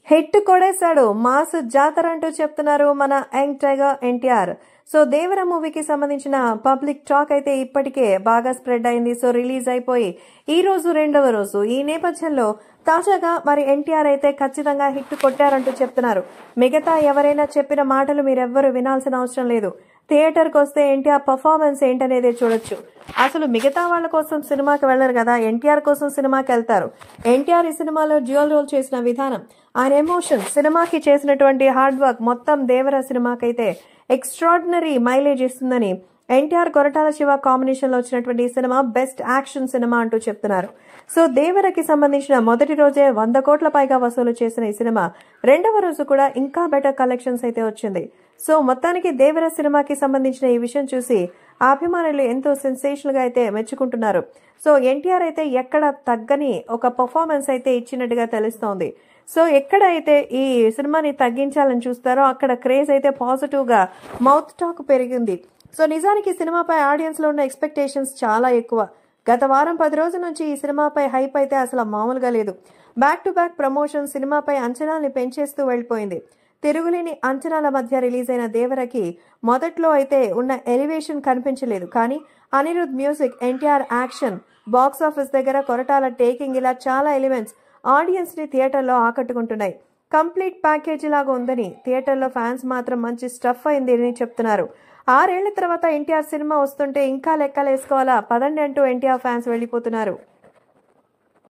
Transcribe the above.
Hit కొడేశాడు mass జాతర అంటూ చెప్తున్నారు మన యంగ్ టైగర్ ఎన్టీఆర్. సో దేవర మూవీకి సంబంధించిన పబ్లిక్ టాక్ అయితే ఇప్పటికే బాగా స్ప్రెడ్ అయింది. సో రిలీజ్ అయిపోయి ఈ రోజు రెండవ రోజు. ఈ నేపథ్యంలో తాజాగా మరి ఎన్టీఆర్ అయితే ఖచ్చితంగా హిట్ కొట్టారంటూ చెప్తున్నారు. మిగతా ఎవరైనా చెప్పిన మాటలు మీరెవ్వరూ వినాల్సిన అవసరం లేదు. థియేటర్కి వస్తే ఎన్టీఆర్ పర్ఫార్మెన్స్ ఏంటనేదే చూడొచ్చు. అసలు మిగతా వాళ్ళ కోసం సినిమాకి వెళ్లరు కదా, ఎన్టీఆర్ కోసం సినిమాకి వెళ్తారు. ఎన్టీఆర్ ఈ సినిమాలో డ్యూయల్ రోల్ చేసిన విధానం, ఆయన ఎమోషన్, సినిమాకి చేసినటువంటి హార్డ్ వర్క్ మొత్తం దేవర సినిమాకైతే ఎక్స్ట్రాడినరీ మైలేజ్ ఇస్తుందని ఎన్టీఆర్ కొరటాల శివ కాంబినేషన్ లో వచ్చినటువంటి ఈ సినిమా బెస్ట్ యాక్షన్ సినిమా అంటూ చెప్తున్నారు. సో దేవరకి సంబంధించిన మొదటి రోజే 100 కోట్ల పైగా వసూలు చేసిన ఈ సినిమా రెండవ రోజు కూడా ఇంకా బెటర్ కలెక్షన్స్ అయితే వచ్చింది. సో మొత్తానికి దేవర సినిమాకి సంబంధించిన ఈ విషయం చూసి ఆ అభిమానులు ఎంతో సెన్సేషనల్ గా అయితే మెచ్చుకుంటున్నారు. సో ఎన్టీఆర్ అయితే ఎక్కడ తగ్గని ఒక పర్ఫార్మెన్స్ అయితే ఇచ్చినట్టుగా తెలుస్తోంది. సో ఎక్కడైతే ఈ సినిమాని తగ్గించాలని చూస్తారో అక్కడ క్రేజ్ అయితే పాజిటివ్ గా మౌత్ టాక్ పెరిగింది. సో నిజానికి సినిమాపై ఆడియన్స్ లో ఉన్న ఎక్స్పెక్టేషన్స్ చాలా ఎక్కువ. గత వారం 10 రోజుల నుంచి ఈ సినిమాపై హైప్ అయితే అసలు మామూలుగా లేదు. బ్యాక్ టు బ్యాక్ ప్రమోషన్ సినిమాపై అంచనాల్ని పెంచేస్తూ వెళ్లిపోయింది. తిరుగులేని అంచనాల మధ్య రిలీజ్ అయిన దేవరకి మొదట్లో అయితే ఉన్న ఎలివేషన్ కనిపించలేదు. కానీ Anirudh music, NTR action, box office దగ్గర కొరటాల టేకింగ్, ఇలా చాలా ఎలిమెంట్స్ ఆడియన్స్ ని థియేటర్లో ఆకట్టుకుంటున్నాయి. కంప్లీట్ ప్యాకేజీ లాగా ఉందని థియేటర్లో ఫ్యాన్స్ మాత్రం మంచి స్టఫ్ అయింది అని చెప్తున్నారు. 6 ఏళ్ల తర్వాత ఎన్టీఆర్ సినిమా వస్తుంటే ఇంకా లెక్కలేసుకోవాలా పదండి అంటూ ఎన్టీఆర్ ఫ్యాన్స్ వెళ్లిపోతున్నారు.